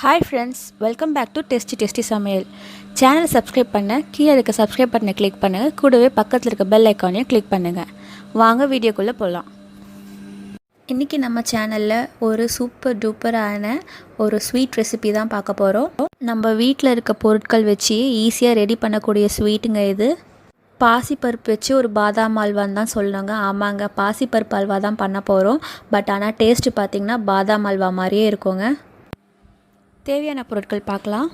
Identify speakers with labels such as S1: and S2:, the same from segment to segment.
S1: Hi friends, welcome back to Tastytastysamayal. சேனலை subscribe பண்ண கீழே இருக்க சப்ஸ்கிரைப் பட்டனை கிளிக் பண்ணுங்கள். கூடவே பக்கத்தில் இருக்க பெல் ஐக்கானையும் கிளிக் பண்ணுங்கள். வாங்க வீடியோக்குள்ளே போகலாம். இன்றைக்கி நம்ம சேனலில் ஒரு சூப்பர் டூப்பரான ஒரு ஸ்வீட் ரெசிபி தான் பார்க்க போகிறோம். நம்ம வீட்டில் இருக்க பொருட்கள் வச்சு ஈஸியாக ரெடி பண்ணக்கூடிய ஸ்வீட்டுங்க இது. பாசிப்பருப்பு வச்சு ஒரு பாதாம் அல்வான்னு தான் சொன்னாங்க. ஆமாங்க, பாசிப்பருப்பு அல்வா தான் பண்ண போகிறோம். பட் ஆனால் டேஸ்ட்டு பார்த்திங்கன்னா பாதாம் அல்வா மாதிரியே இருக்குங்க. தேவையான பொருட்கள் பார்க்கலாம்.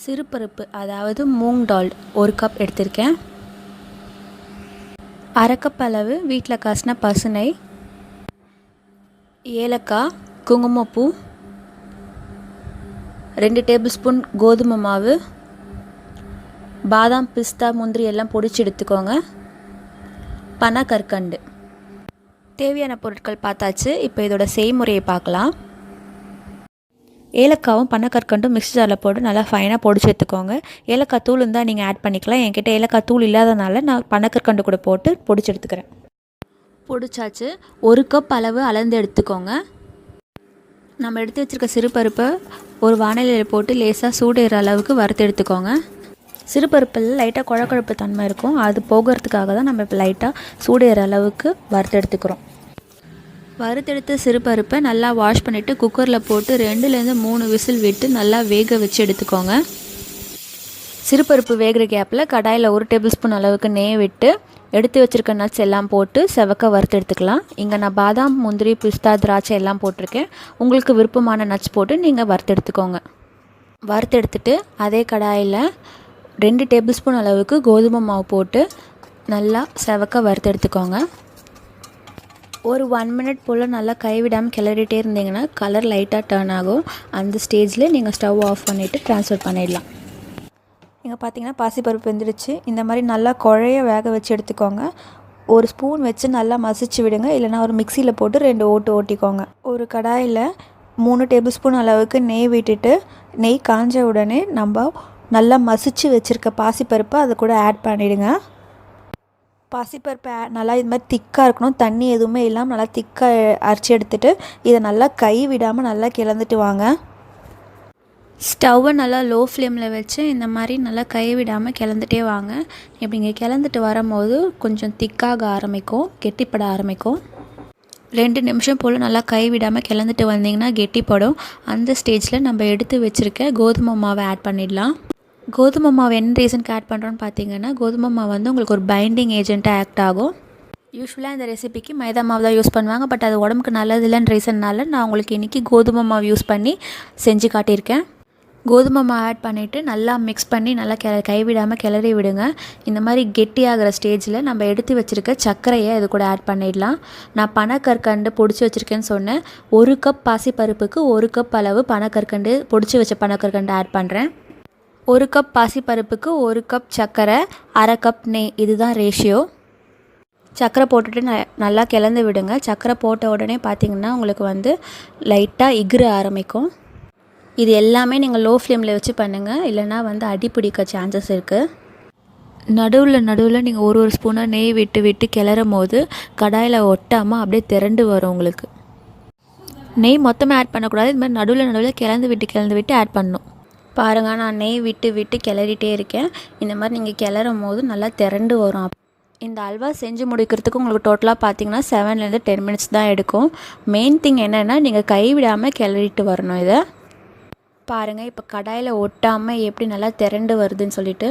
S1: சிறுபருப்பு, அதாவது மூங் டால் 1 கப் எடுத்திருக்கேன். அரை கப் அளவு வீட்டில் காசின பசுனை, ஏலக்காய், குங்குமப்பூ, 2 டேபிள் ஸ்பூன் கோதுமை மாவு, பாதாம், பிஸ்தா, முந்திரி எல்லாம் பொடிச்சு எடுத்துக்கோங்க, பனக்கற்கண்டு. தேவையான பொருட்கள் பார்த்தாச்சு. இப்போ இதோட செய்முறையை பார்க்கலாம். ஏலக்காவும் பனக்கற்கண்டும் மிக்ஸி ஜாரில் போட்டு நல்லா ஃபைனாக பொடிச்சு எடுத்துக்கோங்க. ஏலக்காய் தூள் இருந்தால் நீங்கள் ஆட் பண்ணிக்கலாம். என்கிட்ட ஏலக்காய் தூள் இல்லாதனால நான் பனக்கற்கண்டு கூட போட்டு பொடிச்சு எடுத்துக்கிறேன். பொடிச்சாச்சு. 1 கப் அளவு அளந்து எடுத்துக்கோங்க. நம்ம எடுத்து வச்சுருக்க சிறுபருப்பை ஒரு வானிலையில் போட்டு லேசாக சூடேற அளவுக்கு வறுத்து எடுத்துக்கோங்க. சிறுபருப்பில் லைட்டாக குழக்குழப்பு தன்மை இருக்கும். அது போகிறதுக்காக தான் நம்ம இப்போ லைட்டாக சூடேற அளவுக்கு வறுத்து எடுத்துக்கிறோம். வறுத்தெடுத்த சிறுபருப்பை நல்லா வாஷ் பண்ணிவிட்டு குக்கரில் போட்டு 2லேருந்து 3 விசில் விட்டு நல்லா வேக வச்சு எடுத்துக்கோங்க. சிறுபருப்பு வேகிற கேப்பில் கடாயில் 1 டேபிள் ஸ்பூன் அளவுக்கு நெய் விட்டு எடுத்து வச்சுருக்க நட்ஸ் எல்லாம் போட்டு செவக்க வறுத்து எடுத்துக்கலாம். இங்கே நான் பாதாம், முந்திரி, பிஸ்தா, திராட்சை எல்லாம் போட்டிருக்கேன். உங்களுக்கு விருப்பமான நட்ஸ் போட்டு நீங்கள் வறுத்து எடுத்துக்கோங்க. வறுத்து எடுத்துட்டு அதே கடாயில் 2 டேபிள் ஸ்பூன் அளவுக்கு கோதுமை மாவு போட்டு நல்லா செவக்க வறுத்து எடுத்துக்கோங்க. ஒரு 1 மினிட் போல் நல்லா கைவிடாமல் கிளறிட்டே இருந்தீங்கன்னா கலர் லைட்டாக டர்ன் ஆகும். அந்த ஸ்டேஜில் நீங்கள் ஸ்டவ் ஆஃப் பண்ணிவிட்டு ட்ரான்ஸ்ஃபர் பண்ணிடலாம். இங்கே பார்த்தீங்கன்னா பாசிப்பருப்பு வெந்துடுச்சு. இந்த மாதிரி நல்லா குழைய வேக வச்சு எடுத்துக்கோங்க. ஒரு ஸ்பூன் வச்சு நல்லா மசிச்சு விடுங்க. இல்லைனா ஒரு மிக்சியில் போட்டு 2 ஓட்டு ஓட்டிக்கோங்க. ஒரு கடாயில் 3 டேபிள் ஸ்பூன் அளவுக்கு நெய் விட்டுட்டு நெய் காஞ்ச உடனே நம்ம நல்லா மசிச்சு வச்சுருக்க பாசிப்பருப்பை அதை கூட ஆட் பண்ணிவிடுங்க. பாசிப்பருப்பு நல்லா இது மாதிரி திக்காக இருக்கணும். தண்ணி எதுவுமே இல்லாமல் நல்லா திக்காக அரைச்சி எடுத்துகிட்டு இதை நல்லா கை விடாமல் நல்லா கிளந்துட்டு வாங்க. ஸ்டவ்வை நல்லா லோ ஃப்ளேமில் வச்சு இந்த மாதிரி நல்லா கை விடாமல் கிளந்துட்டே வாங்க. இப்படி இங்கே கிளந்துட்டு வரும்போது கொஞ்சம் திக்காக ஆரம்பிக்கும், கெட்டிப்பட ஆரம்பிக்கும். 2 நிமிஷம் போல் நல்லா கை விடாமல் கிளந்துட்டு வந்தீங்கன்னா கெட்டிப்படும். அந்த ஸ்டேஜில் நம்ம எடுத்து வச்சுருக்க கோதுமை மாவை ஆட் பண்ணிடலாம். கோதுமை மாவு என்ன ரீசனுக்கு ஆட் பண்ணுறோன்னு பார்த்தீங்கன்னா, கோதுமை மாவு வந்து உங்களுக்கு ஒரு பைண்டிங் ஏஜென்ட்டாக ஆக்ட் ஆகும். யூஸ்வலாக இந்த ரெசிபிக்கு மைதா மாவு தான் யூஸ் பண்ணுவாங்க. பட் அது உடம்புக்கு நல்லது இல்லைன்னு ரீசன்னால் நான் உங்களுக்கு இன்றைக்கி கோதுமை மாவு யூஸ் பண்ணி செஞ்சு காட்டியிருக்கேன். கோதுமை மாவு ஆட் பண்ணிவிட்டு நல்லா மிக்ஸ் பண்ணி நல்லா கைவிடாமல் கிளறி விடுங்க. இந்த மாதிரி கெட்டியாகிற ஸ்டேஜில் நம்ம எடுத்து வச்சுருக்க சர்க்கரையை இது கூட ஆட் பண்ணிடலாம். நான் பனக்கற்கண்டு பொடிச்சு வச்சுருக்கேன்னு சொன்னேன். 1 கப் பாசிப்பருப்புக்கு 1 கப் அளவு பனக்கற்கண்டு பொடிச்சு வச்ச பனக்கற்கண்டு ஆட் பண்ணுறேன். 1 கப் பாசிப்பருப்புக்கு 1 கப் சர்க்கரை, அரை கப் நெய், இதுதான் ரேஷியோ. சர்க்கரை போட்டுட்டு நல்லா கிளந்து விடுங்க. சர்க்கரை போட்ட உடனே பார்த்திங்கன்னா உங்களுக்கு வந்து லைட்டாக இகுற ஆரம்பிக்கும். இது எல்லாமே நீங்கள் லோ ஃப்ளேமில் வச்சு பண்ணுங்கள், இல்லைனா வந்து அடி பிடிக்க சான்சஸ் இருக்குது. நடுவில் நீங்கள் ஒரு ஸ்பூனாக நெய் விட்டு விட்டு கிளறும் போது கடாயில் ஒட்டாமல் அப்படியே திரண்டு வரும் உங்களுக்கு. நெய் மொத்தமாக ஆட் பண்ணக்கூடாது. இது மாதிரி நடுவில் கிளந்து விட்டு ஆட் பண்ணணும். பாருங்கள், நான் நெய் விட்டு கிளறிட்டே இருக்கேன். இந்த மாதிரி நீங்கள் கிளறும் போது நல்லா திரண்டு வரும். இந்த அல்வா செஞ்சு முடிக்கிறதுக்கு உங்களுக்கு டோட்டலாக பார்த்தீங்கன்னா 7லேருந்து 10 மினிட்ஸ் தான் எடுக்கும். மெயின் திங் என்னென்னா நீங்கள் கைவிடாமல் கிளறிட்டு வரணும். இதை பாருங்கள், இப்போ கடாயில் ஒட்டாமல் எப்படி நல்லா திரண்டு வருதுன்னு சொல்லிட்டு.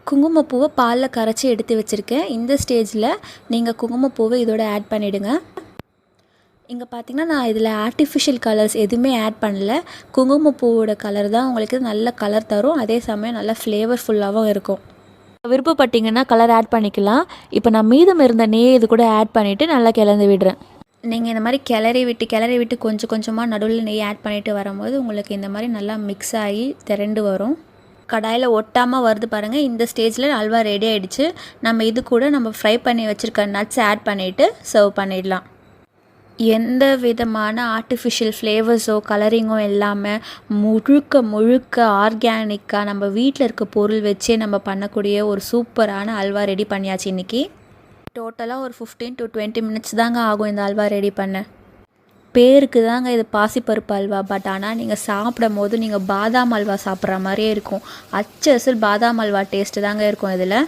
S1: குங்குமப்பூவை பாலில் கரைச்சி எடுத்து வச்சுருக்கேன். இந்த ஸ்டேஜில் நீங்கள் குங்குமப்பூவை இதோட ஆட் பண்ணிவிடுங்க. இங்கே பார்த்திங்கன்னா நான் இதில் ஆர்டிஃபிஷியல் கலர்ஸ் எதுவுமே ஆட் பண்ணல. குங்குமப்பூவோட கலர் தான் உங்களுக்கு நல்ல கலர் தரும். அதே சமயம் நல்லா ஃப்ளேவர்ஃபுல்லாகவும் இருக்கும். விருப்பப்பட்டிங்கன்னா கலர் ஆட் பண்ணிக்கலாம். இப்போ நான் மீதம் இருந்த நெய் இது கூட ஆட் பண்ணிவிட்டு நல்லா கிளந்து விடுறேன். நீங்கள் இந்த மாதிரி கிளறி விட்டு கொஞ்சம் கொஞ்சமாக நடுவில் நெய் ஆட் பண்ணிவிட்டு வரும்போது உங்களுக்கு இந்த மாதிரி நல்லா மிக்ஸ் ஆகி திரண்டு வரும். கடாயில் ஒட்டாமல் வருது பாருங்கள். இந்த ஸ்டேஜில் அல்வா ரெடி ஆகிடுச்சு. நம்ம இது கூட நம்ம ஃப்ரை பண்ணி வச்சுருக்க நட்ஸ் ஆட் பண்ணிவிட்டு சர்வ் பண்ணிடலாம். எந்த விதமான ஆர்டிஃபிஷியல் ஃப்ளேவர்ஸோ கலரிங்கோ இல்லாமல் முழுக்க ஆர்கானிக்காக நம்ம வீட்டில் இருக்க பொருள் வச்சே நம்ம பண்ணக்கூடிய ஒரு சூப்பரான அல்வா ரெடி பண்ணியாச்சு. இன்றைக்கி டோட்டலாக ஒரு 15 to 20 மினிட்ஸ் தாங்க ஆகும் இந்த அல்வா ரெடி பண்ண. பேருக்கு தாங்க இது பாசிப்பருப்பு அல்வா, பட் ஆனால் நீங்கள் சாப்பிடும் போது நீங்கள் பாதாம் அல்வா சாப்பிட்ற மாதிரியே இருக்கும். அச்சல் பாதாம் அல்வா டேஸ்ட்டு தாங்க இருக்கும் இதில்.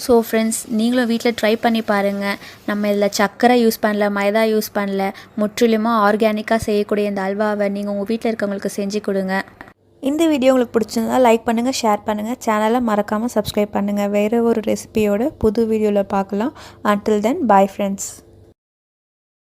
S1: ஸோ ஃப்ரெண்ட்ஸ், நீங்களும் வீட்டில் ட்ரை பண்ணி பாருங்கள். நம்ம இதில் சர்க்கரை யூஸ் பண்ணல, மைதா யூஸ் பண்ணல, முற்றிலுமாக ஆர்கானிக்காக செய்யக்கூடிய இந்த அல்வாவை நீங்கள் உங்கள் வீட்டில் இருக்கவங்களுக்கு செஞ்சு கொடுங்க. இந்த வீடியோ உங்களுக்கு பிடிச்சிருந்தா லைக் பண்ணுங்கள், ஷேர் பண்ணுங்கள், சேனலை மறக்காமல் சப்ஸ்கிரைப் பண்ணுங்கள். வேறு ஒரு ரெசிபியோட புது வீடியோவில் பார்க்கலாம். Until then, bye friends.